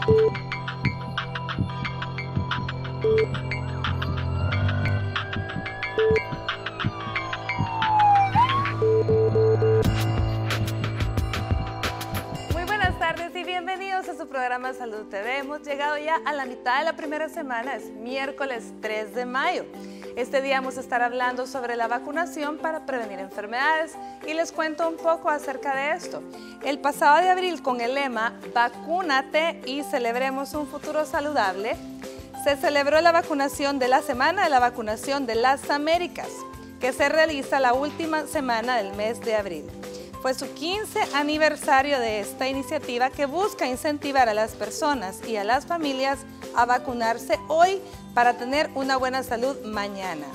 Muy buenas tardes y bienvenidos a su programa Salud TV. Hemos llegado ya a la mitad de la primera semana, es miércoles 3 de mayo. Este día vamos a estar hablando sobre la vacunación para prevenir enfermedades y les cuento un poco acerca de esto. El pasado de abril, con el lema Vacúnate y celebremos un futuro saludable, se celebró la vacunación de la Semana de la Vacunación de las Américas, que se realiza la última semana del mes de abril. Fue su 15 aniversario de esta iniciativa que busca incentivar a las personas y a las familias a vacunarse hoy para tener una buena salud mañana.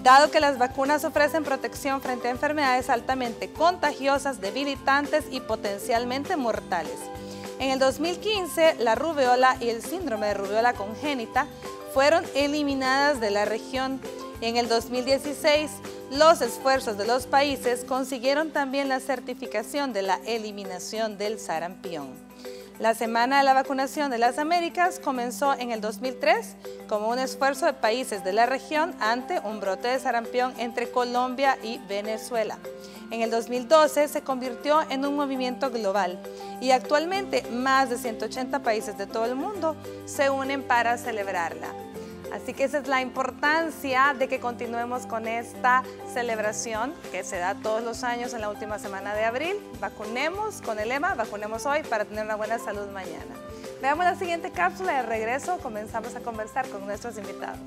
Dado que las vacunas ofrecen protección frente a enfermedades altamente contagiosas, debilitantes y potencialmente mortales. En el 2015, la rubeola y el síndrome de rubiola congénita fueron eliminadas de la región. En el 2016, los esfuerzos de los países consiguieron también la certificación de la eliminación del sarampión. La Semana de la Vacunación de las Américas comenzó en el 2003 como un esfuerzo de países de la región ante un brote de sarampión entre Colombia y Venezuela. En el 2012 se convirtió en un movimiento global y actualmente más de 180 países de todo el mundo se unen para celebrarla. Así que esa es la importancia de que continuemos con esta celebración que se da todos los años en la última semana de abril. Vacunemos con el lema, vacunemos hoy para tener una buena salud mañana. Veamos la siguiente cápsula y de regreso comenzamos a conversar con nuestros invitados.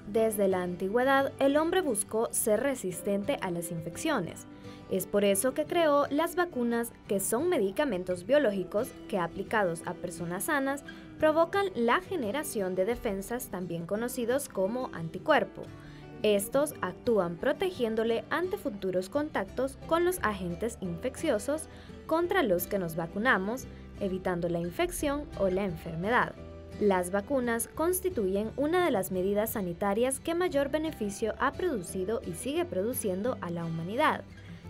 Desde la antigüedad, el hombre buscó ser resistente a las infecciones. Es por eso que creó las vacunas, que son medicamentos biológicos que, aplicados a personas sanas, provocan la generación de defensas, también conocidos como anticuerpos. Estos actúan protegiéndole ante futuros contactos con los agentes infecciosos contra los que nos vacunamos, evitando la infección o la enfermedad. Las vacunas constituyen una de las medidas sanitarias que mayor beneficio ha producido y sigue produciendo a la humanidad,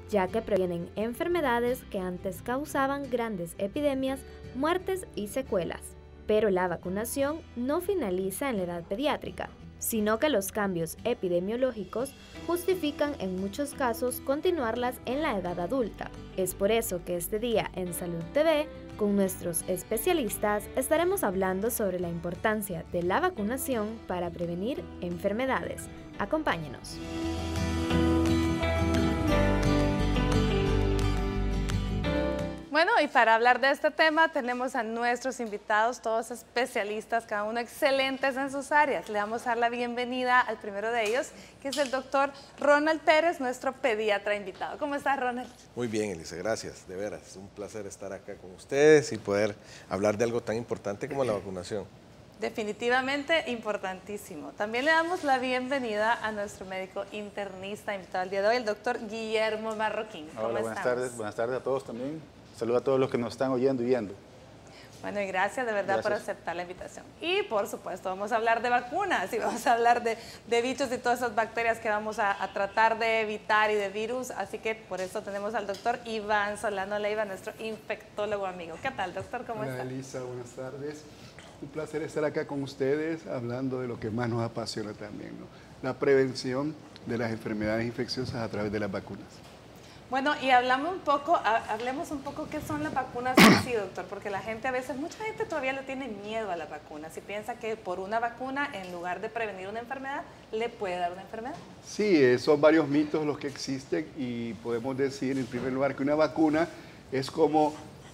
ya que previenen enfermedades que antes causaban grandes epidemias, muertes y secuelas. Pero la vacunación no finaliza en la edad pediátrica, sino que los cambios epidemiológicos justifican en muchos casos continuarlas en la edad adulta. Es por eso que este día en Salud TV, con nuestros especialistas, estaremos hablando sobre la importancia de la vacunación para prevenir enfermedades. Acompáñenos. Bueno, y para hablar de este tema tenemos a nuestros invitados, todos especialistas, cada uno excelentes en sus áreas. Le vamos a dar la bienvenida al primero de ellos, que es el doctor Ronald Pérez, nuestro pediatra invitado. ¿Cómo estás, Ronald? Muy bien, Elise, gracias. De veras, es un placer estar acá con ustedes y poder hablar de algo tan importante como la vacunación. Definitivamente importantísimo. También le damos la bienvenida a nuestro médico internista invitado el día de hoy, el doctor Guillermo Marroquín. ¿Cómo Hola, estamos? buenas tardes a todos también. Saludos a todos los que nos están oyendo y viendo. Bueno, y gracias de verdad por Gracias. aceptar la invitación. Y por supuesto vamos a hablar de vacunas y vamos a hablar de bichos y todas esas bacterias que vamos a tratar de evitar y de virus. Así que por eso tenemos al doctor Iván Solano Leiva, nuestro infectólogo amigo. ¿Qué tal, doctor? ¿Cómo está? Hola, Elisa, buenas tardes. Un placer estar acá con ustedes hablando de lo que más nos apasiona también, ¿no? La prevención de las enfermedades infecciosas a través de las vacunas. Bueno, y hablemos un poco qué son las vacunas en sí, doctor, porque la gente a veces, mucha gente todavía le tiene miedo a las vacunas y piensa que por una vacuna, en lugar de prevenir una enfermedad, le puede dar una enfermedad. Sí, son varios mitos los que existen y podemos decir en primer lugar que una vacuna es como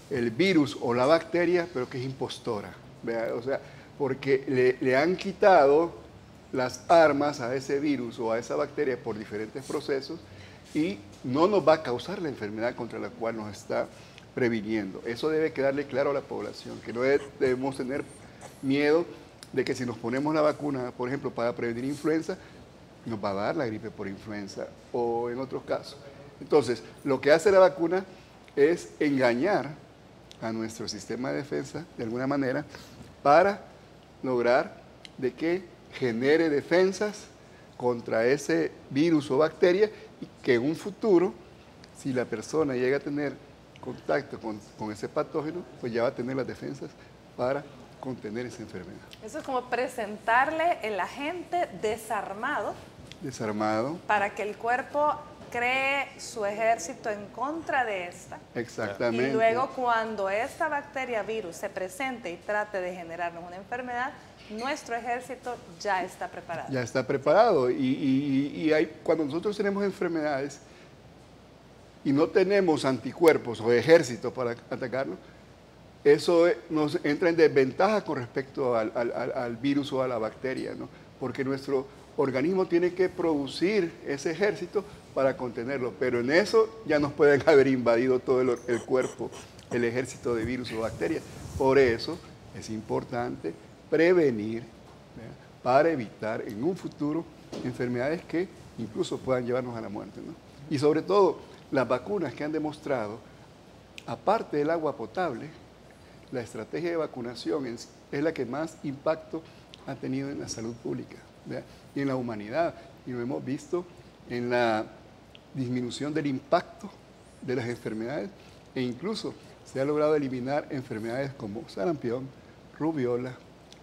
el virus o la bacteria, pero que es impostora, ¿vea? O sea, porque le han quitado las armas a ese virus o a esa bacteria por diferentes procesos y no nos va a causar la enfermedad contra la cual nos está previniendo. Eso debe quedarle claro a la población, que no debemos tener miedo de que si nos ponemos la vacuna, por ejemplo, para prevenir influenza, nos va a dar la gripe por influenza o en otros casos. Entonces, lo que hace la vacuna es engañar a nuestro sistema de defensa, de alguna manera, para lograr de que genere defensas contra ese virus o bacteria y que en un futuro, si la persona llega a tener contacto con ese patógeno, pues ya va a tener las defensas para contener esa enfermedad. Eso es como presentarle el agente desarmado para que el cuerpo cree su ejército en contra de esta. Exactamente. Y luego cuando esta bacteria, virus, se presente y trate de generarnos una enfermedad, nuestro ejército ya está preparado. Ya está preparado. Y cuando nosotros tenemos enfermedades y no tenemos anticuerpos o ejércitos para atacarnos, eso nos entra en desventaja con respecto al virus o a la bacteria, ¿no? Porque nuestro organismo tiene que producir ese ejército para contenerlo, pero en eso ya nos pueden haber invadido todo el cuerpo, el ejército de virus o bacterias. Por eso es importante prevenir, ¿verdad?, para evitar en un futuro enfermedades que incluso puedan llevarnos a la muerte, ¿no? Y sobre todo, las vacunas que han demostrado, aparte del agua potable, la estrategia de vacunación es la que más impacto ha tenido en la salud pública, ¿verdad?, y en la humanidad. Y lo hemos visto en la disminución del impacto de las enfermedades e incluso se ha logrado eliminar enfermedades como sarampión, rubiola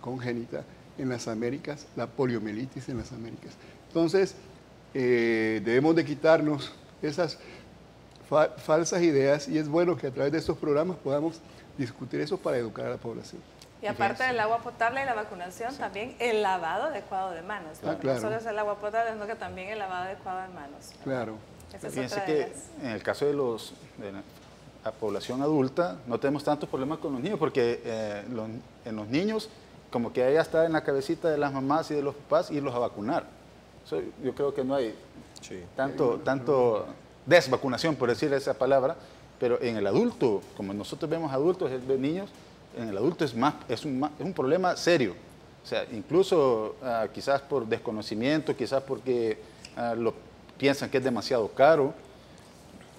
congénita en las Américas, la poliomielitis en las Américas. Entonces, debemos de quitarnos esas falsas ideas y es bueno que a través de estos programas podamos discutir eso para educar a la población. Y aparte del agua potable y la vacunación, también el lavado adecuado de manos. ¿No? Claro. No solo es el agua potable, sino que también el lavado adecuado de manos. Claro. Fíjense que en el caso de la población adulta no tenemos tantos problemas con los niños porque en los niños como que ya está en la cabecita de las mamás y de los papás irlos a vacunar. Yo creo que no hay tanto desvacunación, por decir esa palabra, pero en el adulto, como nosotros vemos adultos, de niños, en el adulto es un problema serio. O sea, incluso quizás por desconocimiento, quizás porque piensan que es demasiado caro,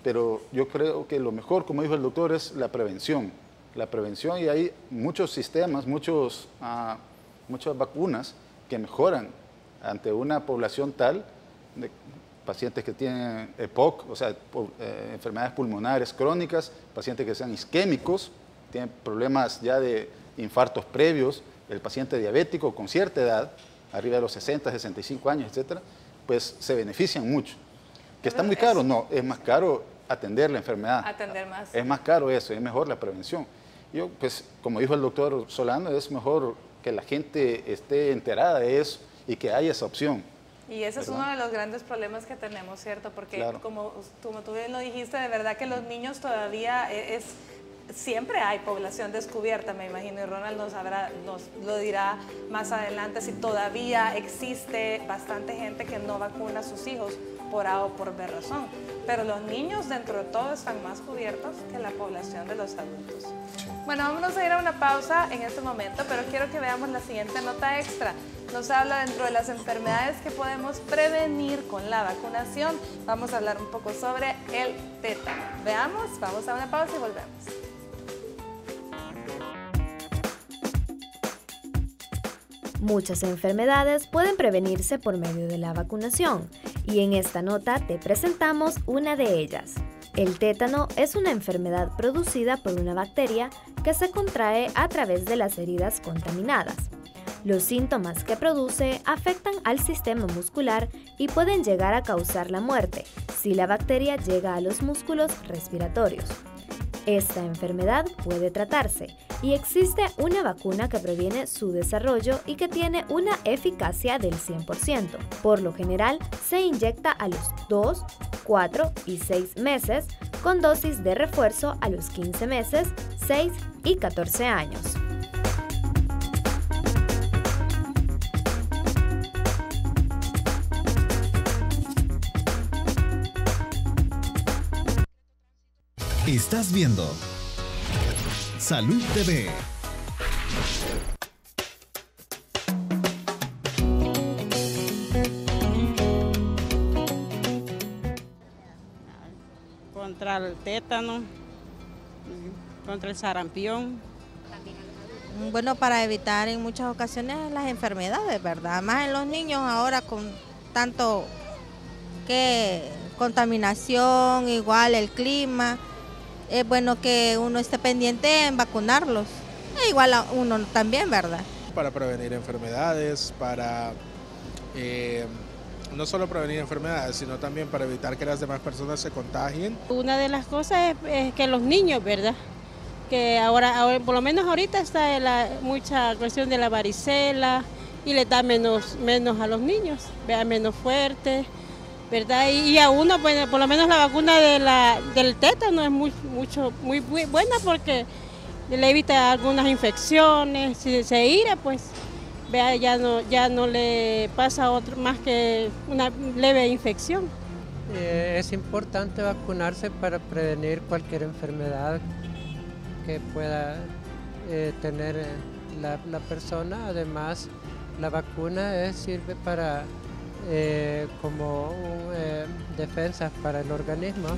pero yo creo que lo mejor, como dijo el doctor, es la prevención. La prevención, y hay muchos sistemas, muchas vacunas que mejoran ante una población tal, de pacientes que tienen EPOC, o sea, enfermedades pulmonares crónicas, pacientes que sean isquémicos, tienen problemas ya de infartos previos, el paciente diabético con cierta edad, arriba de los 60, 65 años, etcétera, pues se benefician mucho. ¿Que está muy caro? No, es más caro atender la enfermedad. Atender más. Es más caro eso, es mejor la prevención. Yo, pues, como dijo el doctor Solano, es mejor que la gente esté enterada de eso y que haya esa opción. Y ese es uno de los grandes problemas que tenemos, ¿cierto? Porque claro, como tú bien lo dijiste, de verdad que los niños todavía siempre hay población descubierta, me imagino, y Ronald nos lo dirá más adelante, si todavía existe bastante gente que no vacuna a sus hijos por A o por B razón. Pero los niños dentro de todo están más cubiertos que la población de los adultos. Sí. Bueno, vámonos a ir a una pausa en este momento, pero quiero que veamos la siguiente nota extra. Nos habla dentro de las enfermedades que podemos prevenir con la vacunación. Vamos a hablar un poco sobre el tétano. Veamos, vamos a una pausa y volvemos. Muchas enfermedades pueden prevenirse por medio de la vacunación y en esta nota te presentamos una de ellas. El tétano es una enfermedad producida por una bacteria que se contrae a través de las heridas contaminadas. Los síntomas que produce afectan al sistema muscular y pueden llegar a causar la muerte si la bacteria llega a los músculos respiratorios. Esta enfermedad puede tratarse y existe una vacuna que previene su desarrollo y que tiene una eficacia del 100%. Por lo general, se inyecta a los 2, 4 y 6 meses, con dosis de refuerzo a los 15 meses, 6 y 14 años. Estás viendo Salud TV. Contra el tétano, contra el sarampión. Bueno, para evitar en muchas ocasiones las enfermedades, ¿verdad? Más en los niños ahora con tanto que contaminación, igual el clima. Es bueno que uno esté pendiente en vacunarlos. E igual a uno también, ¿verdad? Para prevenir enfermedades, para no solo prevenir enfermedades, sino también para evitar que las demás personas se contagien. Una de las cosas es que los niños, ¿verdad? Que ahora por lo menos ahorita está mucha cuestión de la varicela y le da menos a los niños, vea, menos fuerte, ¿verdad? Y a uno, pues, por lo menos la vacuna del tétano es muy buena porque le evita algunas infecciones, si se ira, pues vea, ya no le pasa otro más que una leve infección. Es importante vacunarse para prevenir cualquier enfermedad que pueda tener la persona. Además, la vacuna sirve para como defensa para el organismo.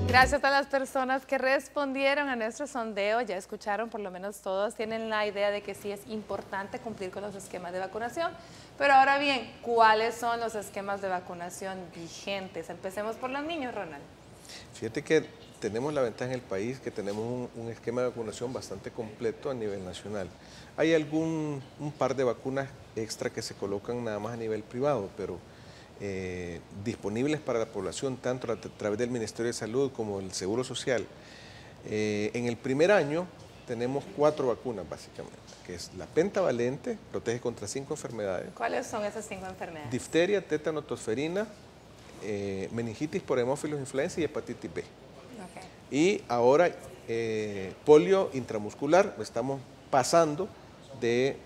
Gracias a las personas que respondieron a nuestro sondeo. Ya escucharon, por lo menos todos tienen la idea de que sí es importante cumplir con los esquemas de vacunación. Pero ahora bien, ¿cuáles son los esquemas de vacunación vigentes? Empecemos por los niños, Ronald. Fíjate que tenemos la ventaja en el país que tenemos un esquema de vacunación bastante completo a nivel nacional. Hay un par de vacunas extra que se colocan nada más a nivel privado, pero disponibles para la población tanto a través del Ministerio de Salud como el Seguro Social. En el primer año tenemos 4 vacunas básicamente, que es la pentavalente, protege contra 5 enfermedades. ¿Cuáles son esas 5 enfermedades? Difteria, tétano, tosferina, meningitis por hemófilos, influenza y hepatitis B. Okay. Y ahora polio intramuscular, estamos pasando de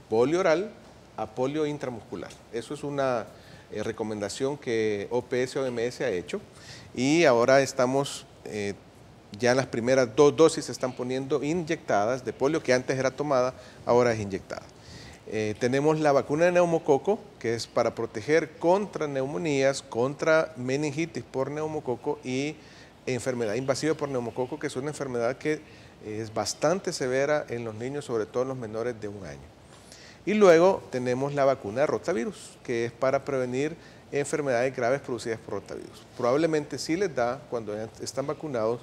polio oral a polio intramuscular. Eso es una recomendación que OPS-OMS ha hecho y ahora estamos ya las primeras 2 dosis se están poniendo inyectadas de polio que antes era tomada, ahora es inyectada. Tenemos la vacuna de neumococo que es para proteger contra neumonías, contra meningitis por neumococo y enfermedad invasiva por neumococo, que es una enfermedad que es bastante severa en los niños, sobre todo en los menores de 1 año. Y luego tenemos la vacuna de rotavirus, que es para prevenir enfermedades graves producidas por rotavirus. Probablemente sí les da, cuando están vacunados,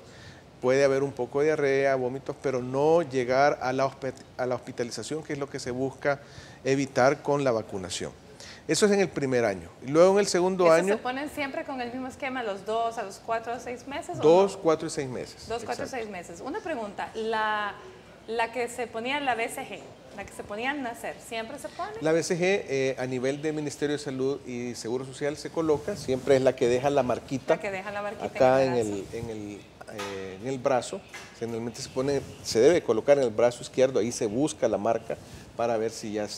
puede haber un poco de diarrea, vómitos, pero no llegar a la hospitalización, que es lo que se busca evitar con la vacunación. Eso es en el primer año. Y luego en el segundo año... ¿Se ponen siempre con el mismo esquema, los 2, a los 4 o 6 meses? 2, 4 y 6 meses. 2, 4 y 6 meses. Una pregunta, la que se ponía en la BCG, la que se ponía al nacer, ¿siempre se pone? La BCG a nivel del Ministerio de Salud y Seguro Social se coloca, siempre es la que deja la marquita, acá en el brazo. Generalmente se debe colocar en el brazo izquierdo, ahí se busca la marca para ver si ya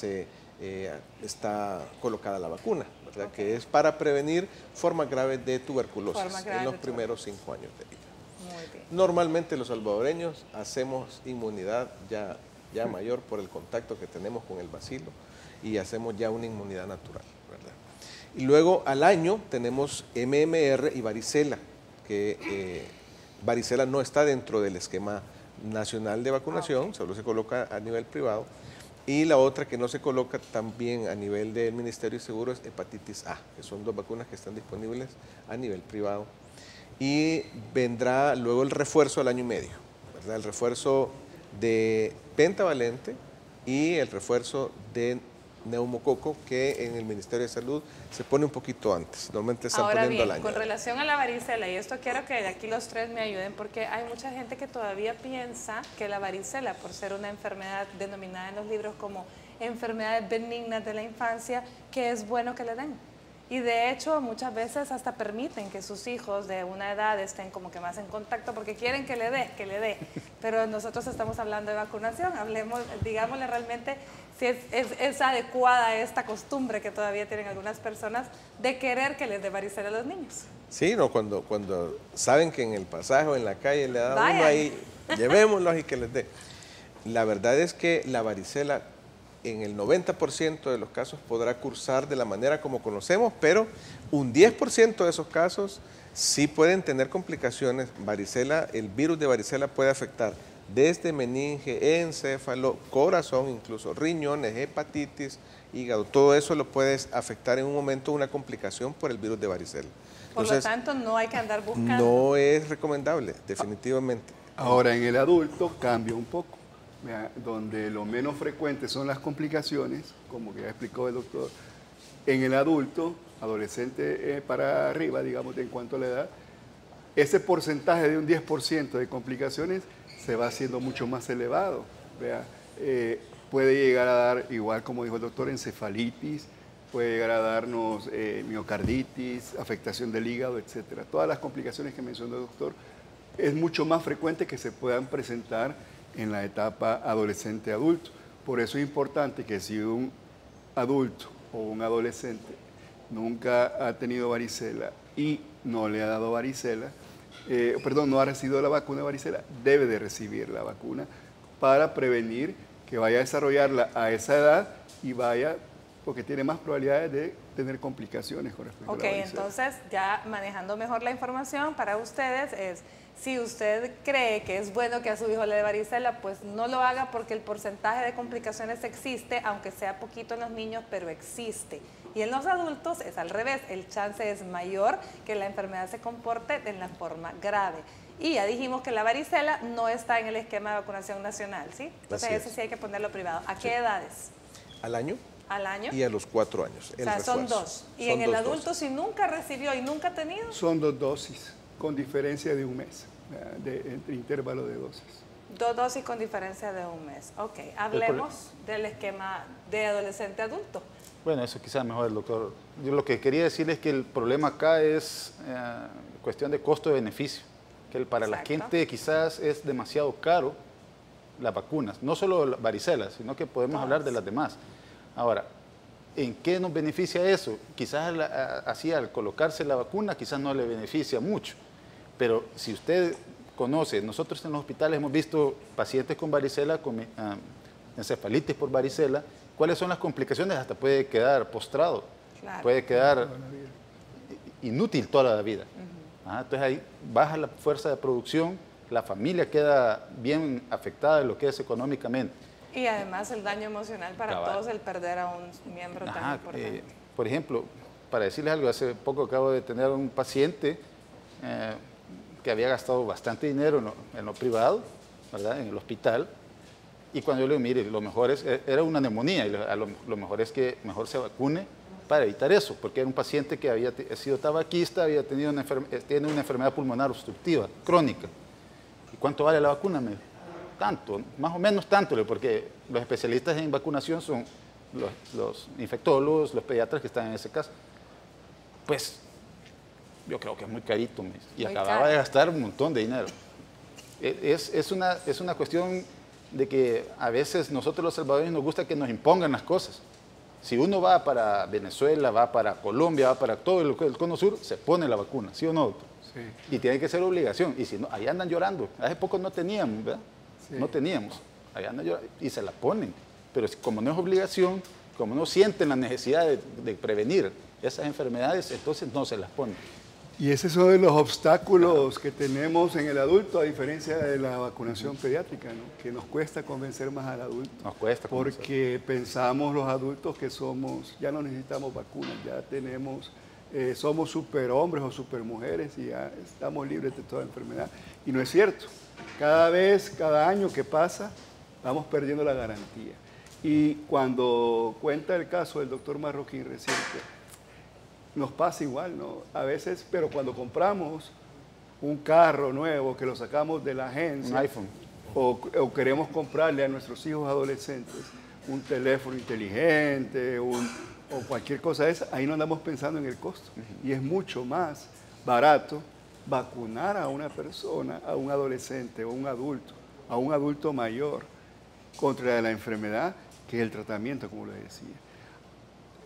está colocada la vacuna, ¿verdad? Okay. Que es para prevenir formas graves de tuberculosis en los primeros 5 años de vida. Muy bien. Normalmente los salvadoreños hacemos inmunidad ya mayor por el contacto que tenemos con el bacilo y hacemos ya una inmunidad natural, ¿verdad? Y luego al año tenemos MMR y varicela, que varicela no está dentro del esquema nacional de vacunación, solo se coloca a nivel privado. Y la otra que no se coloca también a nivel del Ministerio de Seguro es hepatitis A, que son 2 vacunas que están disponibles a nivel privado. Y vendrá luego el refuerzo al año y medio, ¿verdad? El refuerzo de pentavalente y el refuerzo de neumococo, que en el Ministerio de Salud se pone un poquito antes, normalmente están poniendo al año. Con relación a la varicela, y esto quiero que de aquí los 3 me ayuden, porque hay mucha gente que todavía piensa que la varicela, por ser una enfermedad denominada en los libros como enfermedades benignas de la infancia, que es bueno que le den. Y de hecho muchas veces hasta permiten que sus hijos de una edad estén como que más en contacto porque quieren que le dé. Pero nosotros estamos hablando de vacunación, digámosle realmente si es adecuada esta costumbre que todavía tienen algunas personas de querer que les dé varicela a los niños. Sí, no, cuando saben que en el pasaje o en la calle le da uno ahí, llevémoslos y que les dé. La verdad es que la varicela en el 90% de los casos podrá cursar de la manera como conocemos, pero un 10% de esos casos sí pueden tener complicaciones. Varicela, el virus de varicela puede afectar desde meninge, encéfalo, corazón, incluso riñones, hepatitis, hígado. Todo eso lo puedes afectar en un momento una complicación por el virus de varicela. Entonces, por lo tanto, no hay que andar buscando. No es recomendable, definitivamente. Ahora, en el adulto cambia un poco, ¿vea? Donde lo menos frecuente son las complicaciones, como que ya explicó el doctor. En el adulto, adolescente para arriba, digamos, en cuanto a la edad, ese porcentaje de un 10% de complicaciones se va haciendo mucho más elevado. ¿Vea? Puede llegar a dar, igual como dijo el doctor, encefalitis, puede llegar a darnos miocarditis, afectación del hígado, etcétera. Todas las complicaciones que mencionó el doctor es mucho más frecuente que se puedan presentar en la etapa adolescente-adulto. Por eso es importante que si un adulto o un adolescente nunca ha tenido varicela y no le ha dado varicela, no ha recibido la vacuna de varicela, debe de recibir la vacuna para prevenir que vaya a desarrollarla a esa edad y vaya, porque tiene más probabilidades de tener complicaciones con respecto a la varicela. Entonces ya manejando mejor la información para ustedes es, si usted cree que es bueno que a su hijo le dé varicela, pues no lo haga porque el porcentaje de complicaciones existe, aunque sea poquito en los niños, pero existe. Y en los adultos es al revés, el chance es mayor que la enfermedad se comporte de la forma grave. Y ya dijimos que la varicela no está en el esquema de vacunación nacional, ¿sí? Entonces ese sí hay que ponerlo privado. ¿A qué edades? Al año. ¿Al año? Y a los 4 años. O sea, son 2. ¿Y en el adulto si nunca recibió y nunca ha tenido? Son 2 dosis, con diferencia de un mes, entre intervalo de dosis. 2 dosis con diferencia de un mes. Ok, hablemos del esquema de adolescente-adulto. Bueno, eso quizás mejor el doctor. Yo lo que quería decirles es que el problema acá es cuestión de costo-beneficio. Que para la gente quizás es demasiado caro las vacunas. No solo la varicela, sino que podemos hablar de las demás. Ahora, ¿en qué nos beneficia eso? Quizás así al colocarse la vacuna, quizás no le beneficia mucho. Pero si usted conoce, nosotros en los hospitales hemos visto pacientes con varicela, con encefalitis por varicela. ¿Cuáles son las complicaciones? Hasta puede quedar postrado, puede quedar inútil toda la vida. Entonces ahí baja la fuerza de producción, la familia queda bien afectada de lo que es económicamente. Y además el daño emocional para todos, el perder a un miembro tan importante. Por ejemplo, para decirles algo, hace poco acabo de tener un paciente que había gastado bastante dinero en lo privado, ¿verdad? En el hospital. Y cuando yo le digo, mire, lo mejor era una neumonía, y lo mejor es que mejor se vacune para evitar eso, porque era un paciente que había sido tabaquista, tiene una enfermedad pulmonar obstructiva, crónica. ¿Y cuánto vale la vacuna? Me dijo, tanto, más o menos tanto, porque los especialistas en vacunación son los infectólogos, los pediatras que están en ese caso. Pues yo creo que es muy carito, me dice, y acababa de gastar un montón de dinero. Es una cuestión de que a veces nosotros los salvadoreños nos gusta que nos impongan las cosas. Si uno va para Venezuela, va para Colombia, va para todo el cono sur, se pone la vacuna, ¿sí o no, doctor? Sí. Y tiene que ser obligación. Y si no, ahí andan llorando. Hace poco no teníamos, ¿verdad? Sí. No teníamos. Ahí andan llorando y se la ponen. Pero como no es obligación, como no sienten la necesidad de prevenir esas enfermedades, entonces no se las ponen. Y ese es uno de los obstáculos que tenemos en el adulto, a diferencia de la vacunación pediátrica, ¿no? Que nos cuesta convencer más al adulto. Nos cuesta convencer. Porque pensamos los adultos que ya no necesitamos vacunas, ya somos superhombres o supermujeres y ya estamos libres de toda enfermedad. Y no es cierto. Cada año que pasa, vamos perdiendo la garantía. Y cuando cuenta el caso del doctor Marroquín reciente, nos pasa igual, ¿no? A veces, pero cuando compramos un carro nuevo que lo sacamos de la agencia, un iPhone, o queremos comprarle a nuestros hijos adolescentes un teléfono inteligente o cualquier cosa de esa, ahí no andamos pensando en el costo. Y es mucho más barato vacunar a una persona, a un adolescente o un adulto mayor contra la enfermedad que el tratamiento, como le decía.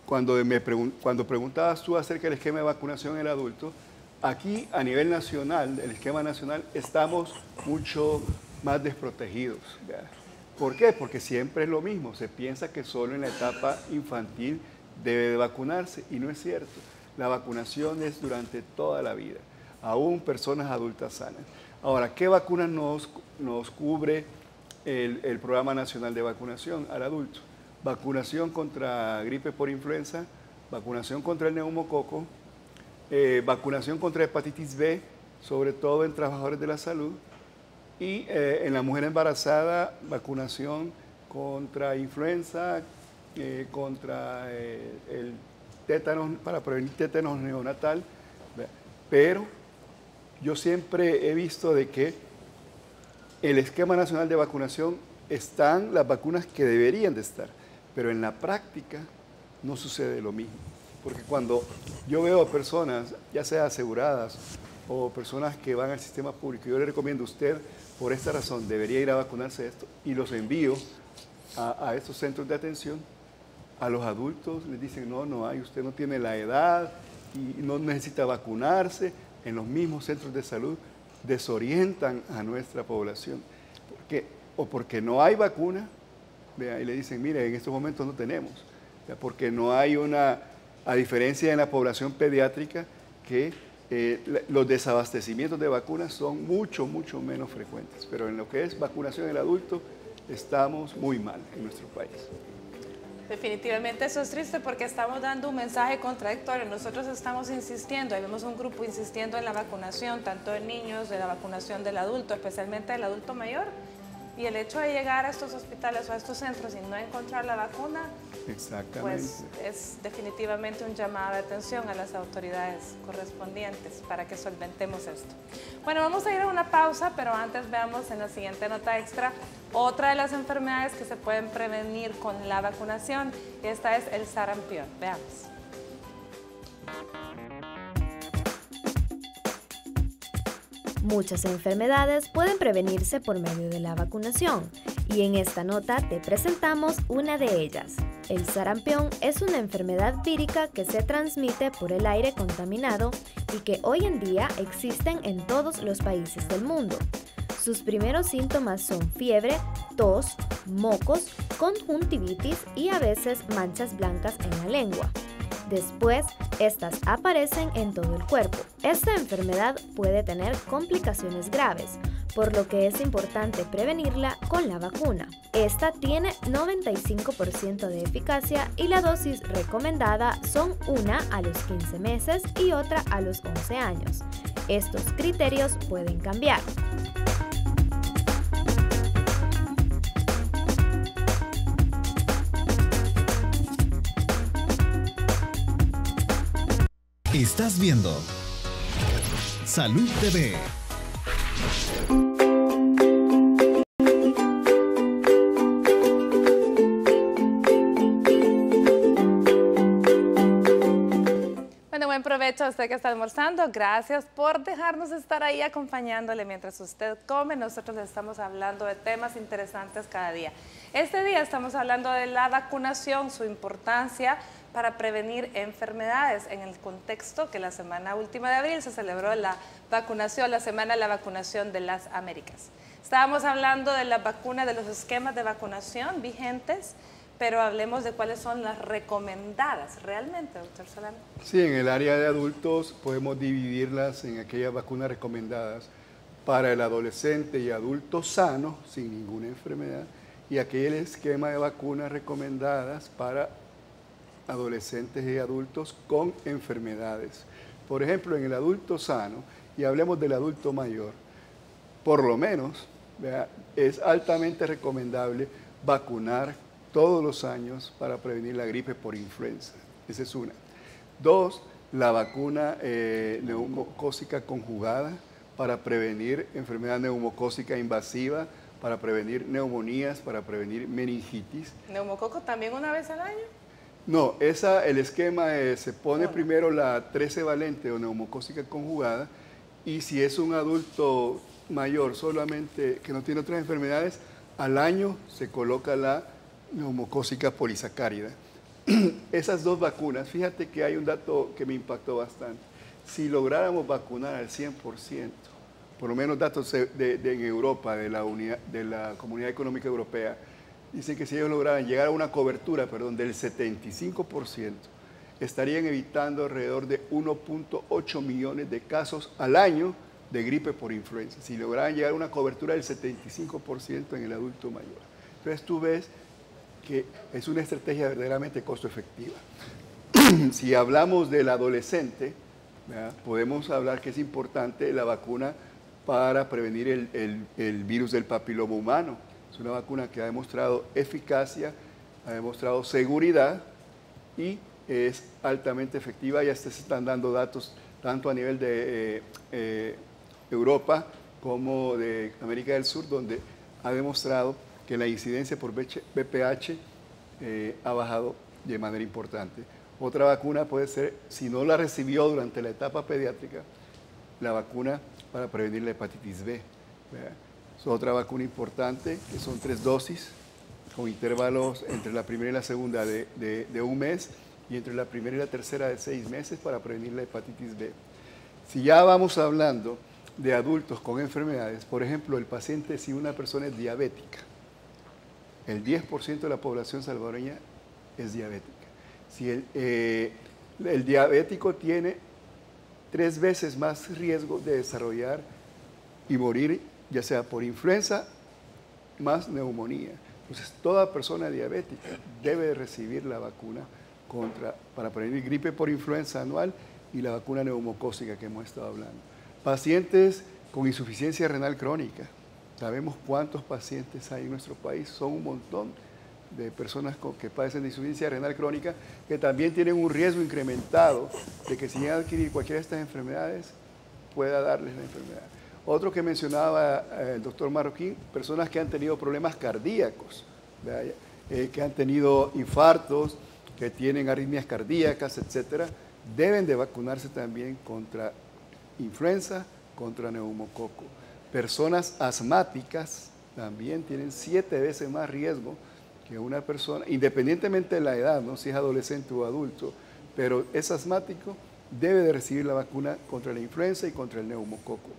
Cuando preguntabas tú acerca del esquema de vacunación en el adulto, aquí a nivel nacional, el esquema nacional, estamos mucho más desprotegidos. ¿Verdad? ¿Por qué? Porque siempre es lo mismo, se piensa que solo en la etapa infantil debe de vacunarse y no es cierto. La vacunación es durante toda la vida, aún personas adultas sanas. Ahora, ¿qué vacunas nos nos cubre el Programa Nacional de Vacunación al adulto. Vacunación contra gripe por influenza, vacunación contra el neumococo, vacunación contra hepatitis B, sobre todo en trabajadores de la salud, y en la mujer embarazada, vacunación contra influenza, contra el tétanos, para prevenir tétanos neonatal. Pero yo siempre he visto de que el esquema nacional de vacunación están las vacunas que deberían de estar, pero en la práctica no sucede lo mismo. Porque cuando yo veo a personas, ya sea aseguradas o personas que van al sistema público, yo le recomiendo a usted, por esta razón, debería ir a vacunarse esto, y los envío a estos centros de atención. A los adultos les dicen, no hay, usted no tiene la edad y no necesita vacunarse. En los mismos centros de salud desorientan a nuestra población. Porque no hay vacuna, vea, y le dicen, mire, en estos momentos no tenemos. Vea, porque no hay a diferencia en la población pediátrica, que los desabastecimientos de vacunas son mucho menos frecuentes. Pero en lo que es vacunación en el adulto, estamos muy mal en nuestro país. Definitivamente eso es triste porque estamos dando un mensaje contradictorio. Nosotros estamos insistiendo, ahí vemos un grupo insistiendo en la vacunación, tanto de niños, de la vacunación del adulto, especialmente del adulto mayor. Y el hecho de llegar a estos hospitales o a estos centros y no encontrar la vacuna, pues es definitivamente un llamado de atención a las autoridades correspondientes para que solventemos esto. Bueno, vamos a ir a una pausa, pero antes veamos en la siguiente nota extra otra de las enfermedades que se pueden prevenir con la vacunación, y esta es el sarampión. Veamos. Muchas enfermedades pueden prevenirse por medio de la vacunación, y en esta nota te presentamos una de ellas. El sarampión es una enfermedad vírica que se transmite por el aire contaminado y que hoy en día existen en todos los países del mundo. Sus primeros síntomas son fiebre, tos, mocos, conjuntivitis y a veces manchas blancas en la lengua. Después, estas aparecen en todo el cuerpo. Esta enfermedad puede tener complicaciones graves, por lo que es importante prevenirla con la vacuna. Esta tiene 95% de eficacia y la dosis recomendada son una a los 15 meses y otra a los 11 años. Estos criterios pueden cambiar. Estás viendo Salud TV. Bueno, buen provecho a usted que está almorzando. Gracias por dejarnos estar ahí acompañándole mientras usted come. Nosotros le estamos hablando de temas interesantes cada día. Este día estamos hablando de la vacunación, su importancia para prevenir enfermedades, en el contexto que la semana última de abril se celebró la vacunación, la Semana de la Vacunación de las Américas. Estábamos hablando de la vacuna, de los esquemas de vacunación vigentes, pero hablemos de cuáles son las recomendadas realmente, doctor Solano. Sí, en el área de adultos podemos dividirlas en aquellas vacunas recomendadas para el adolescente y adulto sano, sin ninguna enfermedad, y aquel esquema de vacunas recomendadas para adolescentes y adultos con enfermedades. Por ejemplo, en el adulto sano, y hablemos del adulto mayor, por lo menos, ¿verdad?, es altamente recomendable vacunar todos los años para prevenir la gripe por influenza. Esa es una. Dos, la vacuna neumocócica conjugada para prevenir enfermedad neumocócica invasiva, para prevenir neumonías, para prevenir meningitis. ¿Neumococo también una vez al año? No, el esquema se pone primero la 13 valente o neumocócica conjugada, y si es un adulto mayor solamente que no tiene otras enfermedades, al año se coloca la neumocócica polisacárida. Esas dos vacunas, fíjate que hay un dato que me impactó bastante. Si lográramos vacunar al 100%, por lo menos datos en Europa, de la Comunidad Económica Europea, dicen que si ellos lograran llegar a una cobertura, del 75%, estarían evitando alrededor de 1.8 millones de casos al año de gripe por influenza, si lograran llegar a una cobertura del 75% en el adulto mayor. Entonces tú ves que es una estrategia verdaderamente costo efectiva. Si hablamos del adolescente, ¿verdad?, podemos hablar que es importante la vacuna para prevenir el virus del papiloma humano. Es una vacuna que ha demostrado eficacia, ha demostrado seguridad y es altamente efectiva. Ya se están dando datos tanto a nivel de Europa como de América del Sur, donde ha demostrado que la incidencia por VPH ha bajado de manera importante. Otra vacuna puede ser, si no la recibió durante la etapa pediátrica, la vacuna para prevenir la hepatitis B. Es otra vacuna importante, que son 3 dosis, con intervalos entre la primera y la segunda de 1 mes, y entre la primera y la tercera de 6 meses para prevenir la hepatitis B. Si ya vamos hablando de adultos con enfermedades, por ejemplo, el paciente, si una persona es diabética, el 10% de la población salvadoreña es diabética. Si el diabético tiene 3 veces más riesgo de desarrollar y morir, ya sea por influenza más neumonía. Entonces, toda persona diabética debe recibir la vacuna para prevenir gripe por influenza anual y la vacuna neumocócica que hemos estado hablando. Pacientes con insuficiencia renal crónica. Sabemos cuántos pacientes hay en nuestro país, son un montón de personas que padecen de insuficiencia renal crónica, que también tienen un riesgo incrementado de que si llegan a adquirir cualquiera de estas enfermedades, pueda darles la enfermedad. Otro que mencionaba el doctor Marroquín, personas que han tenido problemas cardíacos, que han tenido infartos, que tienen arritmias cardíacas, etcétera, deben de vacunarse también contra influenza, contra neumococo. Personas asmáticas también tienen 7 veces más riesgo que una persona, independientemente de la edad, ¿no?, si es adolescente o adulto, pero es asmático, debe de recibir la vacuna contra la influenza y contra el neumococo.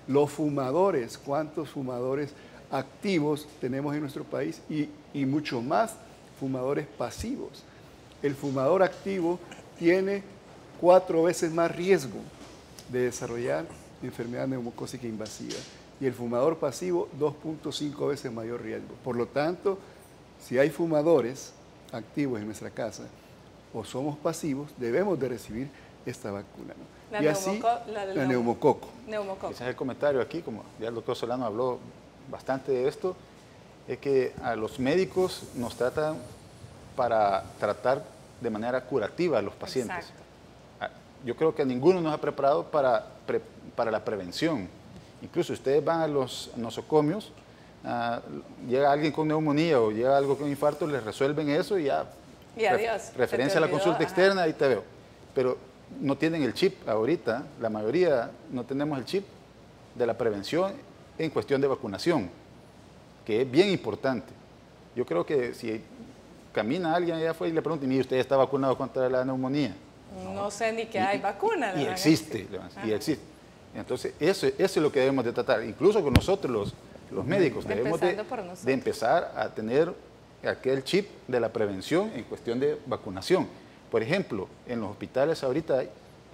Los fumadores, ¿cuántos fumadores activos tenemos en nuestro país? Y mucho más fumadores pasivos. El fumador activo tiene 4 veces más riesgo de desarrollar enfermedad neumocócica invasiva y el fumador pasivo 2.5 veces mayor riesgo. Por lo tanto, si hay fumadores activos en nuestra casa o somos pasivos, debemos de recibir esta vacuna, ¿no? La neumococo. Quizás el comentario aquí, como ya el doctor Solano habló bastante de esto, es que a los médicos nos tratan para tratar de manera curativa a los pacientes. Exacto. Yo creo que ninguno nos ha preparado para la prevención. Incluso ustedes van a los nosocomios, llega alguien con neumonía o llega algo con infarto, les resuelven eso y ya. Y adiós. Referencia a la consulta externa, ahí te veo. Pero no tienen el chip ahorita, la mayoría no tenemos el chip de la prevención en cuestión de vacunación, que es bien importante. Yo creo que si camina alguien allá afuera y le pregunta, mire, ¿usted está vacunado contra la neumonía? No sé ni que hay vacuna. Y existe, y existe. Entonces, eso es lo que debemos de tratar. Incluso con nosotros, los médicos, debemos de empezar a tener aquel chip de la prevención en cuestión de vacunación. Por ejemplo, en los hospitales ahorita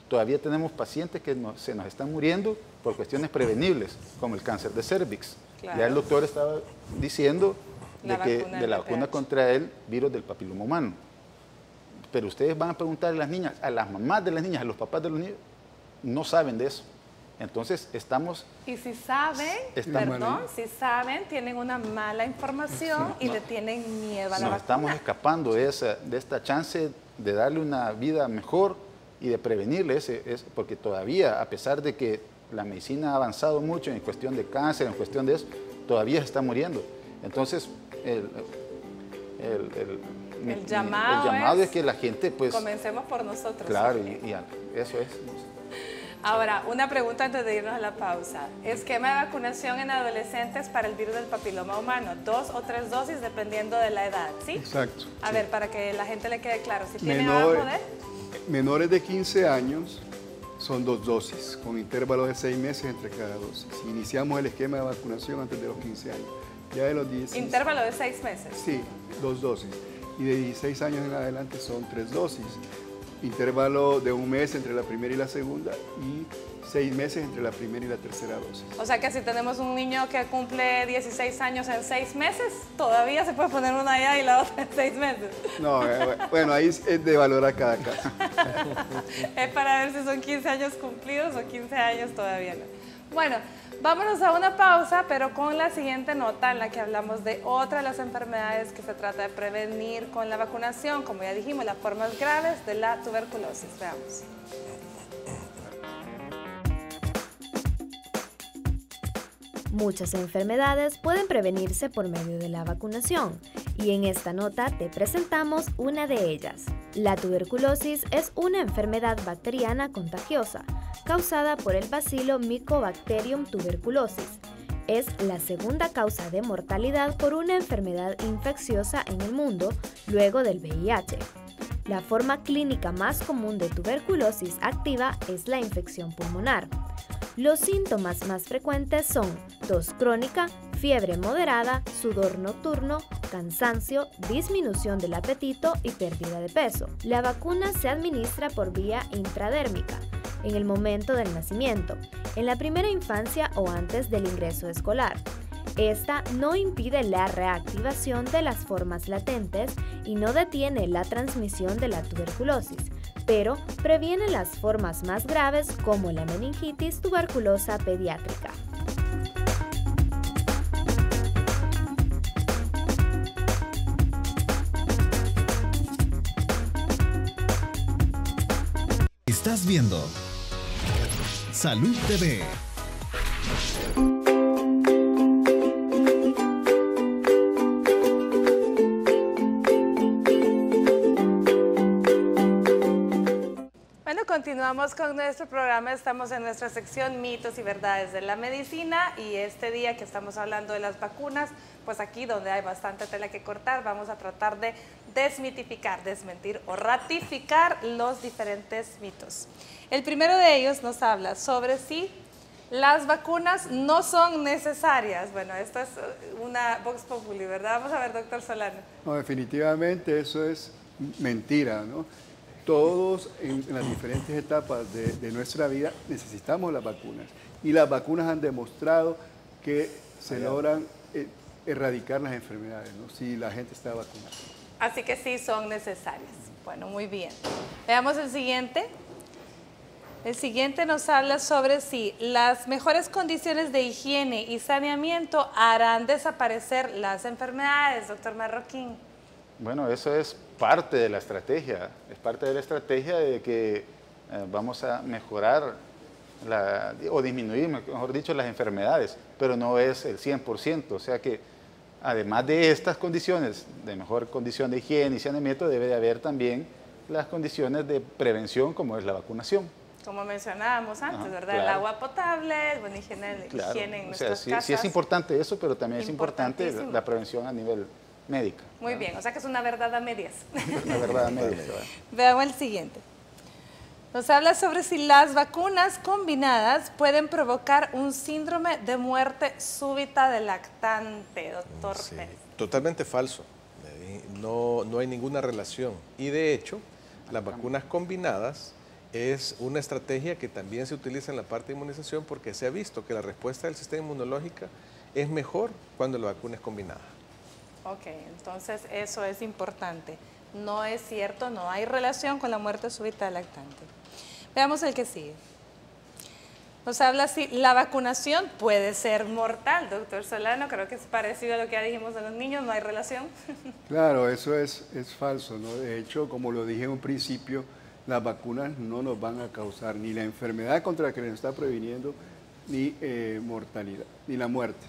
todavía tenemos pacientes que se nos están muriendo por cuestiones prevenibles, como el cáncer de cervix. Claro. Ya el doctor estaba diciendo de la vacuna contra el virus del papiloma humano. Pero ustedes van a preguntar a las niñas, a las mamás de las niñas, a los papás de los niños, no saben de eso. Entonces estamos... Y si saben, si saben, tienen una mala información y le tienen miedo a la vacuna. Estamos escapando de esta chance de darle una vida mejor y de prevenirle porque todavía, a pesar de que la medicina ha avanzado mucho en cuestión de cáncer, en cuestión de eso, todavía se está muriendo. Entonces, el llamado es que la gente, pues... Comencemos por nosotros. Claro, y eso es... Ahora, una pregunta antes de irnos a la pausa. Esquema de vacunación en adolescentes para el virus del papiloma humano. 2 o 3 dosis dependiendo de la edad, ¿sí? Exacto. A ver, para que la gente le quede claro. Si tiene abajo de... Menores de 15 años son 2 dosis, con intervalos de 6 meses entre cada dosis. Iniciamos el esquema de vacunación antes de los 15 años. Ya de los 16... ¿Intervalo de 6 meses? Sí, 2 dosis. Y de 16 años en adelante son 3 dosis. intervalo de 1 mes entre la primera y la segunda y 6 meses entre la primera y la tercera dosis. O sea que si tenemos un niño que cumple 16 años en 6 meses, todavía se puede poner una ya y la otra en 6 meses. No, bueno, ahí es de valorar cada caso. Es para ver si son 15 años cumplidos o 15 años todavía no. Bueno, vámonos a una pausa, pero con la siguiente nota en la que hablamos de otra de las enfermedades que se trata de prevenir con la vacunación, como ya dijimos, las formas graves de la tuberculosis. Veamos. Muchas enfermedades pueden prevenirse por medio de la vacunación y en esta nota te presentamos una de ellas. La tuberculosis es una enfermedad bacteriana contagiosa causada por el bacilo Mycobacterium tuberculosis. Es la segunda causa de mortalidad por una enfermedad infecciosa en el mundo luego del VIH. La forma clínica más común de tuberculosis activa es la infección pulmonar. Los síntomas más frecuentes son tos crónica, fiebre moderada, sudor nocturno, cansancio, disminución del apetito y pérdida de peso. La vacuna se administra por vía intradérmica, en el momento del nacimiento, en la primera infancia o antes del ingreso escolar. Esta no impide la reactivación de las formas latentes y no detiene la transmisión de la tuberculosis, pero previene las formas más graves como la meningitis tuberculosa pediátrica. Estás viendo Salud TV. Continuamos con nuestro programa, estamos en nuestra sección Mitos y Verdades de la Medicina y este día que estamos hablando de las vacunas, pues aquí donde hay bastante tela que cortar, vamos a tratar de desmitificar, desmentir o ratificar los diferentes mitos. El primero de ellos nos habla sobre si las vacunas no son necesarias. Bueno, esto es una vox populi, ¿verdad? Vamos a ver, doctor Solano. No, definitivamente eso es mentira, ¿no? Todos en las diferentes etapas de nuestra vida necesitamos las vacunas y las vacunas han demostrado que se logran erradicar las enfermedades, ¿no? Si la gente está vacunada. Así que sí son necesarias. Bueno, muy bien. Veamos el siguiente. El siguiente nos habla sobre si las mejores condiciones de higiene y saneamiento harán desaparecer las enfermedades, doctor Marroquín. Bueno, eso es parte de la estrategia, es parte de la estrategia de que vamos a mejorar o disminuir, mejor dicho, las enfermedades, pero no es el 100%, o sea que además de estas condiciones, de mejor condición de higiene y saneamiento, debe de haber también las condiciones de prevención como es la vacunación. Como mencionábamos antes, ¿verdad? Claro. El agua potable, buena higiene, claro. Higiene en nuestras casas. Sí es importante eso, pero también es importante la prevención a nivel médica. Muy bien, o sea que es una verdad a medias. Una verdad a medias. Veamos el siguiente. Nos habla sobre si las vacunas combinadas pueden provocar un síndrome de muerte súbita del lactante, doctor Pérez. Totalmente falso. No hay ninguna relación. Y de hecho, las vacunas combinadas es una estrategia que también se utiliza en la parte de inmunización porque se ha visto que la respuesta del sistema inmunológico es mejor cuando la vacuna es combinada. Ok, entonces eso es importante. No es cierto, no hay relación con la muerte súbita del lactante. Veamos el que sigue. Nos habla si la vacunación puede ser mortal, doctor Solano. Creo que es parecido a lo que ya dijimos de los niños, no hay relación. Claro, eso es falso, ¿no? De hecho, como lo dije en un principio, las vacunas no nos van a causar ni la enfermedad contra la que nos está previniendo, ni mortalidad, ni la muerte.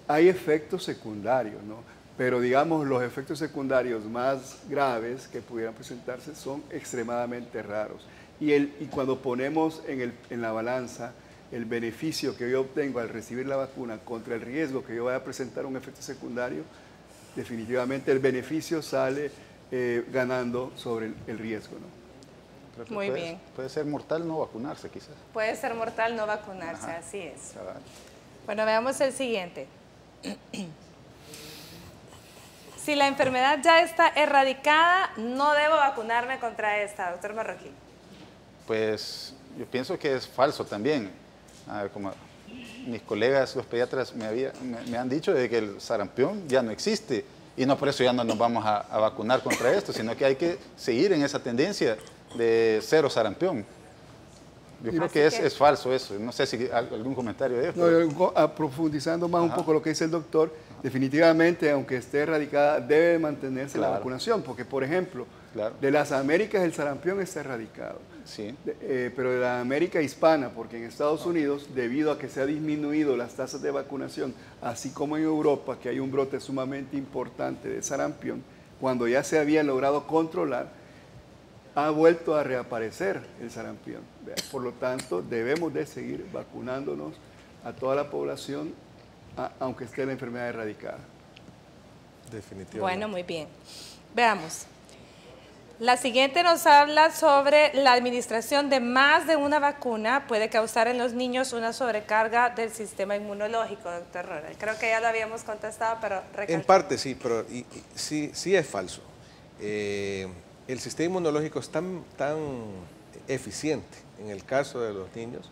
Hay efectos secundarios, ¿no? Pero digamos los efectos secundarios más graves que pudieran presentarse son extremadamente raros. Y cuando ponemos en la balanza el beneficio que yo obtengo al recibir la vacuna contra el riesgo que yo vaya a presentar un efecto secundario, definitivamente el beneficio sale ganando sobre el riesgo, ¿no? Muy bien. Puede ser mortal no vacunarse quizás. Puede ser mortal no vacunarse, así es. Bueno, veamos el siguiente. si la enfermedad ya está erradicada, no debo vacunarme contra esta, doctor Marroquín. Pues yo pienso que es falso también. Como mis colegas, los pediatras, me han dicho de que el sarampión ya no existe y no por eso ya no nos vamos a vacunar contra esto, sino que hay que seguir en esa tendencia de cero sarampión. Yo creo que es falso eso. No sé si algún comentario de esto. No, profundizando más un poco lo que dice el doctor, definitivamente, aunque esté erradicada, debe mantenerse la vacunación, porque, por ejemplo, de las Américas el sarampión está erradicado, sí. Pero de la América hispana, porque en Estados Unidos, debido a que se ha disminuido las tasas de vacunación, así como en Europa, que hay un brote sumamente importante de sarampión, cuando ya se había logrado controlar, ha vuelto a reaparecer el sarampión. Por lo tanto, debemos de seguir vacunándonos a toda la población, aunque esté la enfermedad erradicada. Definitivamente. Bueno, muy bien. Veamos. La siguiente nos habla sobre la administración de más de una vacuna puede causar en los niños una sobrecarga del sistema inmunológico, doctor Ronald. Creo que ya lo habíamos contestado, pero recalcamos. En parte sí, pero sí es falso. El sistema inmunológico es tan eficiente en el caso de los niños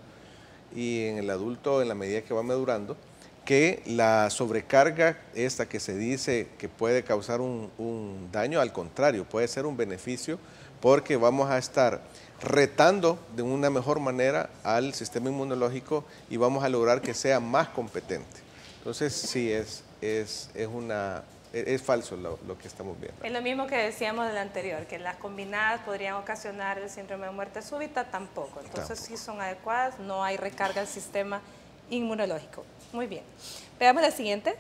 y en el adulto en la medida que va madurando, que la sobrecarga esta que se dice que puede causar un daño, al contrario, puede ser un beneficio porque vamos a estar retando de una mejor manera al sistema inmunológico y vamos a lograr que sea más competente. Entonces sí, es falso lo que estamos viendo. Es lo mismo que decíamos del anterior, que las combinadas podrían ocasionar el síndrome de muerte súbita, tampoco. Entonces sí son adecuadas, no hay recarga del sistema inmunológico. Muy bien. Veamos la siguiente.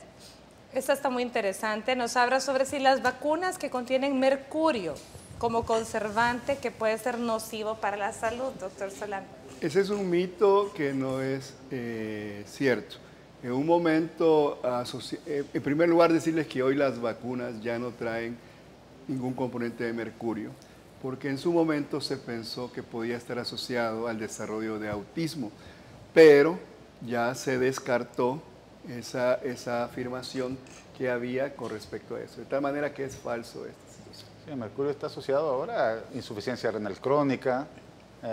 Esta está muy interesante. Nos habla sobre si las vacunas que contienen mercurio como conservante que puede ser nocivo para la salud, doctor Solano. Ese es un mito que no es cierto. En un momento, en primer lugar, decirles que hoy las vacunas ya no traen ningún componente de mercurio, porque en su momento se pensó que podía estar asociado al desarrollo de autismo, pero ya se descartó esa afirmación que había con respecto a eso. De tal manera que es falso esta situación. Sí, el mercurio está asociado ahora a insuficiencia renal crónica,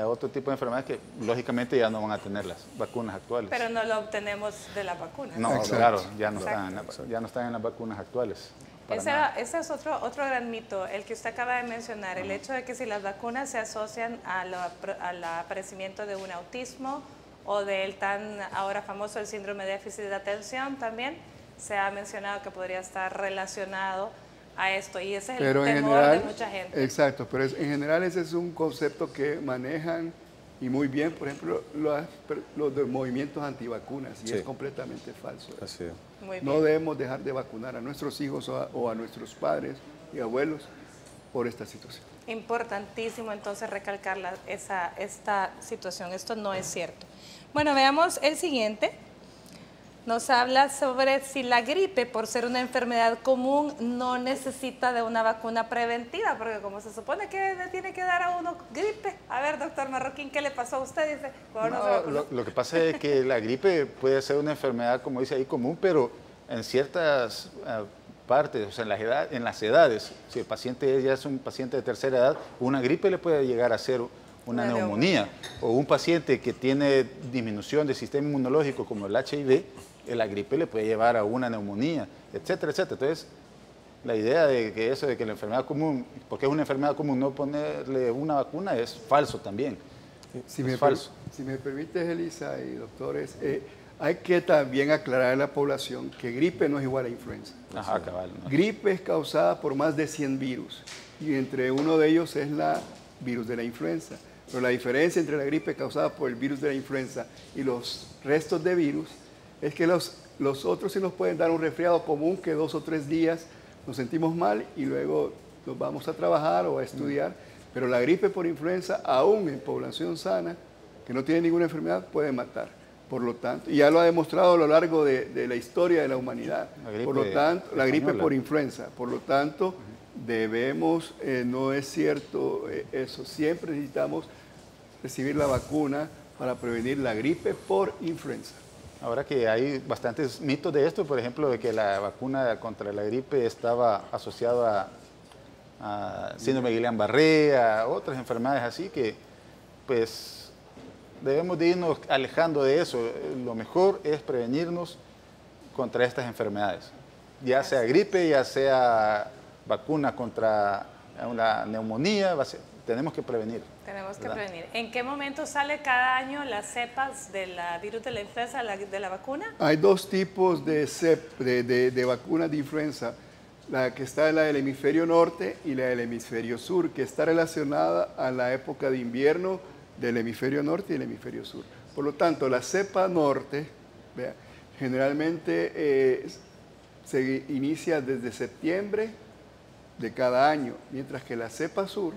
otro tipo de enfermedades que lógicamente ya no van a tener las vacunas actuales. Pero no lo obtenemos de las vacunas. No, exacto. Claro, ya no están en las vacunas actuales. Ese es otro gran mito, el que usted acaba de mencionar, el hecho de que si las vacunas se asocian al aparecimiento de un autismo o del tan ahora famoso el síndrome de déficit de atención, también se ha mencionado que podría estar relacionado a esto, y ese es el temor de mucha gente. Exacto, pero en general ese es un concepto que manejan y muy bien, por ejemplo, los de movimientos antivacunas, y es completamente falso. Así es. No debemos dejar de vacunar a nuestros hijos o a nuestros padres y abuelos por esta situación. Importantísimo entonces recalcar esta situación, esto no es cierto. Bueno, veamos el siguiente. Nos habla sobre si la gripe, por ser una enfermedad común, no necesita de una vacuna preventiva, porque como se supone que le tiene que dar a uno gripe. A ver, doctor Marroquín, ¿qué le pasó a usted? Dice, lo que pasa es que la gripe puede ser una enfermedad, como dice ahí, común, pero en ciertas partes, o sea, en las edades, si el paciente ya es un paciente de tercera edad, una gripe le puede llegar a ser una neumonía, o un paciente que tiene disminución del sistema inmunológico como el HIV, la gripe le puede llevar a una neumonía, etcétera, etcétera. Entonces, la idea de que eso de que la enfermedad común, porque es una enfermedad común, no ponerle una vacuna es falso también. Si me permites, Elisa y doctores, hay que también aclarar a la población que gripe no es igual a influenza. Ajá, cabal, ¿no? Gripe es causada por más de 100 virus, y entre uno de ellos es la virus de la influenza. Pero la diferencia entre la gripe causada por el virus de la influenza y los restos de virus es que los otros sí nos pueden dar un resfriado común que 2 o 3 días nos sentimos mal y luego nos vamos a trabajar o a estudiar, pero la gripe por influenza, aún en población sana, que no tiene ninguna enfermedad, puede matar. Por lo tanto, y ya lo ha demostrado a lo largo de la historia de la humanidad, por lo tanto, la gripe por influenza, por lo tanto, debemos, no es cierto eso, siempre necesitamos recibir la vacuna para prevenir la gripe por influenza. Ahora que hay bastantes mitos de esto, por ejemplo, de que la vacuna contra la gripe estaba asociada a síndrome de Guillain-Barré, a otras enfermedades así, que pues debemos de irnos alejando de eso. Lo mejor es prevenirnos contra estas enfermedades, ya sea gripe, ya sea vacuna contra una neumonía, tenemos que prevenir. Tenemos que prevenir. ¿En qué momento sale cada año las cepas del virus de la influenza, de la vacuna? Hay dos tipos de vacunas de influenza, la que está en la del hemisferio norte y la del hemisferio sur, que está relacionada a la época de invierno del hemisferio norte y el hemisferio sur. Por lo tanto, la cepa norte, vea, generalmente se inicia desde septiembre de cada año, mientras que la cepa sur,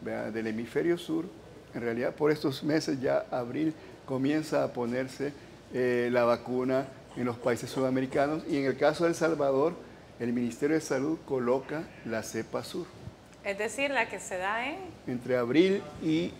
vea, del hemisferio sur, en realidad por estos meses ya abril comienza a ponerse la vacuna en los países sudamericanos, y en el caso de El Salvador, el Ministerio de Salud coloca la cepa sur. Es decir, la que se da entre abril y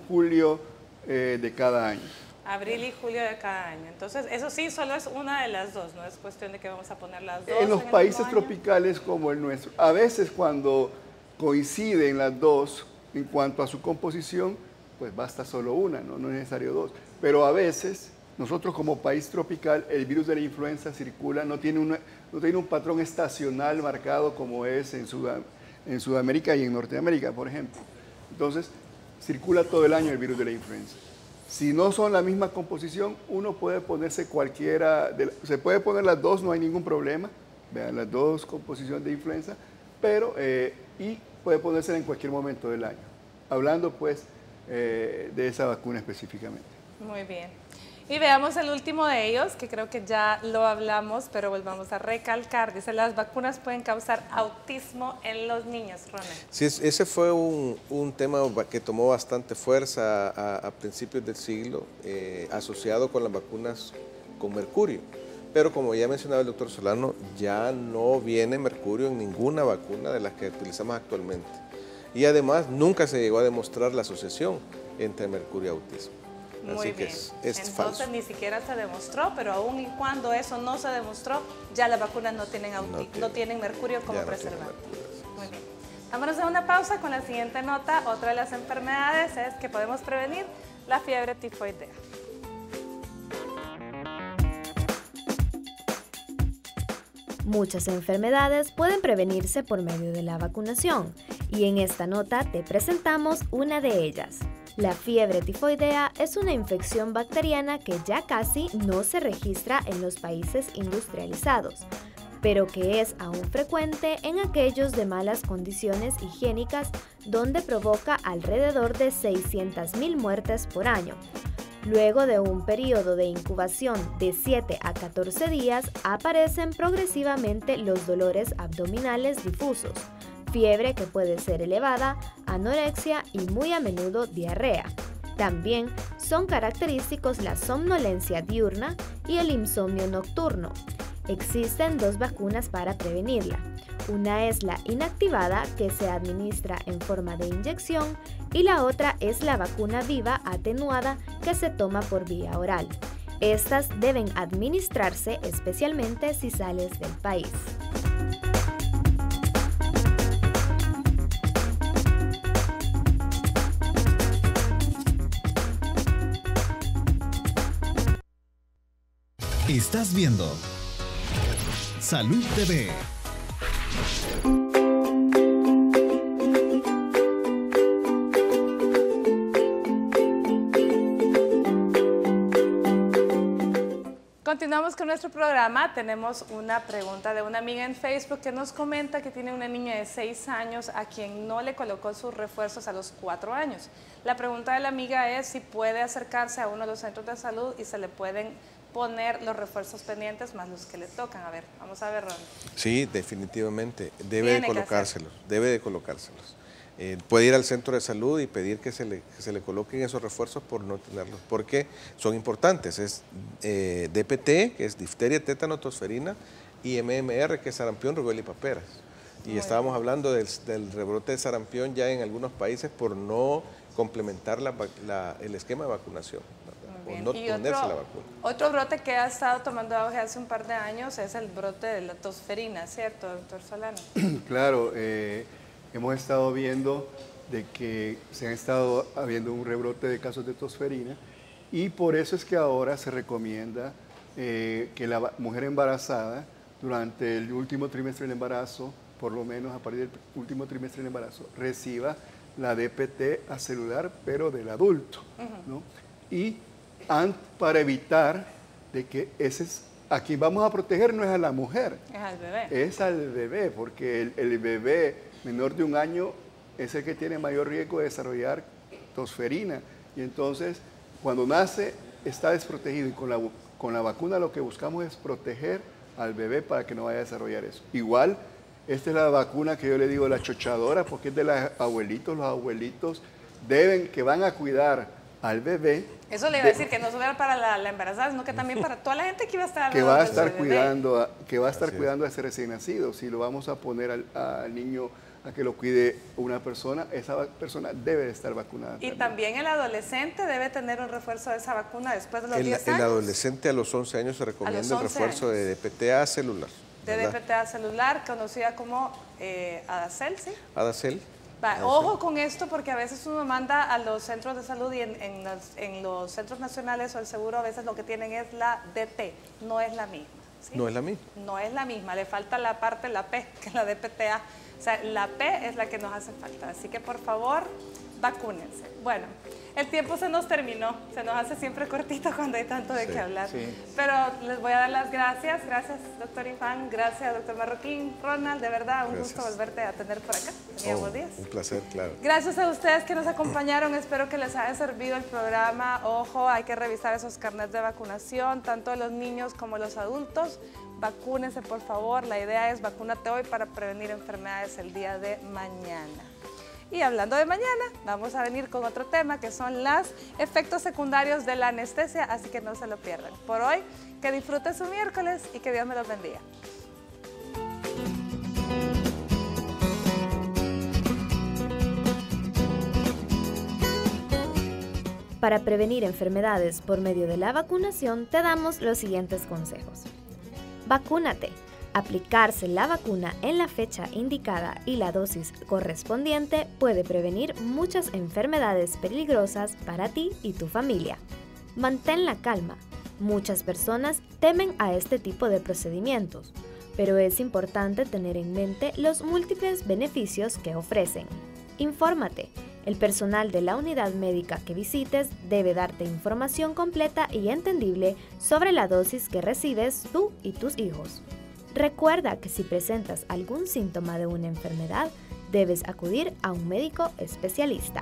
julio de cada año. Abril y julio de cada año. Entonces, eso sí, solo es una de las dos, no es cuestión de que vamos a poner las dos. En los países tropicales como el nuestro, a veces cuando coinciden las dos en cuanto a su composición, pues basta solo una, no es necesario dos. Pero a veces, nosotros como país tropical, el virus de la influenza circula, no tiene un patrón estacional marcado como es en Sudamérica y en Norteamérica, por ejemplo. Entonces, circula todo el año el virus de la influenza. Si no son la misma composición, uno puede ponerse cualquiera, se puede poner las dos, no hay ningún problema, vean, las dos composiciones de influenza, pero, y puede ponerse en cualquier momento del año, hablando pues de esa vacuna específicamente. Muy bien. Y veamos el último de ellos, que creo que ya lo hablamos, pero volvamos a recalcar. Dice, las vacunas pueden causar autismo en los niños, Ronald. Sí, ese fue un tema que tomó bastante fuerza a principios del siglo, asociado con las vacunas con mercurio. Pero como ya mencionaba el doctor Solano, ya no viene mercurio en ninguna vacuna de las que utilizamos actualmente. Y además, nunca se llegó a demostrar la asociación entre mercurio y autismo. Muy bien. Es falso. Entonces ni siquiera se demostró, pero aún y cuando eso no se demostró, ya las vacunas no tienen mercurio como preservante. Muy bien. Vámonos a una pausa con la siguiente nota. Otra de las enfermedades es que podemos prevenir la fiebre tifoidea. Muchas enfermedades pueden prevenirse por medio de la vacunación, y en esta nota te presentamos una de ellas. La fiebre tifoidea es una infección bacteriana que ya casi no se registra en los países industrializados, pero que es aún frecuente en aquellos de malas condiciones higiénicas, donde provoca alrededor de 600.000 muertes por año. Luego de un periodo de incubación de 7 a 14 días, aparecen progresivamente los dolores abdominales difusos, fiebre que puede ser elevada, anorexia y muy a menudo diarrea. También son característicos la somnolencia diurna y el insomnio nocturno. Existen dos vacunas para prevenirla. Una es la inactivada, que se administra en forma de inyección, y la otra es la vacuna viva atenuada, que se toma por vía oral. Estas deben administrarse especialmente si sales del país. Estás viendo Salud TV. Continuamos con nuestro programa. Tenemos una pregunta de una amiga en Facebook que nos comenta que tiene una niña de 6 años a quien no le colocó sus refuerzos a los 4 años. La pregunta de la amiga es si puede acercarse a uno de los centros de salud y se le pueden poner los refuerzos pendientes más los que le tocan. A ver, vamos a ver, Ron. Sí, definitivamente. Debe de colocárselos. Puede ir al centro de salud y pedir que se le coloquen esos refuerzos por no tenerlos, porque son importantes. Es DPT, que es difteria, tétano, tosferina, y MMR, que es sarampión, rubéola y paperas. Y estábamos hablando del rebrote de sarampión ya en algunos países por no complementar el esquema de vacunación. Muy o no ponerse la vacuna. Otro brote que ha estado tomando auge hace un par de años es el brote de la tosferina, ¿cierto, doctor Solano? Claro, hemos estado viendo de que se ha estado habiendo un rebrote de casos de tosferina y por eso es que ahora se recomienda que la mujer embarazada durante el último trimestre del embarazo, por lo menos a partir del último trimestre del embarazo, reciba la DPT acelular, pero del adulto, ¿no? Y para evitar de que a quien vamos a proteger no es a la mujer, es al bebé. Es al bebé, porque el bebé menor de 1 año es el que tiene mayor riesgo de desarrollar tosferina. Y entonces, cuando nace, está desprotegido. Y con la vacuna lo que buscamos es proteger al bebé para que no vaya a desarrollar eso. Igual, esta es la vacuna que yo le digo la chochadora, porque es de los abuelitos. Los abuelitos que van a cuidar al bebé. Eso le iba a decir, que no solo era para la embarazada, sino que también para toda la gente que iba a estar que va a estar cuidando, cuidando a ese recién nacido. Si lo vamos a poner al niño a que lo cuide una persona, esa persona debe de estar vacunada. Y también el adolescente debe tener un refuerzo de esa vacuna después de los 10 años. El adolescente a los 11 años se recomienda el refuerzo de DPTA celular. De DPTA celular, conocida como Adacel, ¿sí? Adacel. Ojo con esto, porque a veces uno manda a los centros de salud y en los centros nacionales o el seguro a veces lo que tienen es la DT, no es la misma. ¿sí? No es la misma. No es la misma, le falta la parte, la P, que es la DPTA. O sea, la P es la que nos hace falta. Así que por favor, vacúnense. Bueno, el tiempo se nos terminó, se nos hace siempre cortito cuando hay tanto de qué hablar. Sí. Pero les voy a dar las gracias. Gracias, doctor Infán. Gracias, doctor Marroquín. Ronald, de verdad, un gusto volverte a tener por acá. Teníamos días. Un placer, claro. Gracias a ustedes que nos acompañaron. Espero que les haya servido el programa. Ojo, hay que revisar esos carnets de vacunación, tanto de los niños como los adultos. Vacúnense, por favor. La idea es vacúnate hoy para prevenir enfermedades el día de mañana. Y hablando de mañana, vamos a venir con otro tema que son los efectos secundarios de la anestesia, así que no se lo pierdan. Por hoy, que disfruten su miércoles y que Dios me los bendiga. Para prevenir enfermedades por medio de la vacunación, te damos los siguientes consejos. Vacúnate. Aplicarse la vacuna en la fecha indicada y la dosis correspondiente puede prevenir muchas enfermedades peligrosas para ti y tu familia. Mantén la calma. Muchas personas temen a este tipo de procedimientos, pero es importante tener en mente los múltiples beneficios que ofrecen. Infórmate. El personal de la unidad médica que visites debe darte información completa y entendible sobre la dosis que recibes tú y tus hijos. Recuerda que si presentas algún síntoma de una enfermedad, debes acudir a un médico especialista.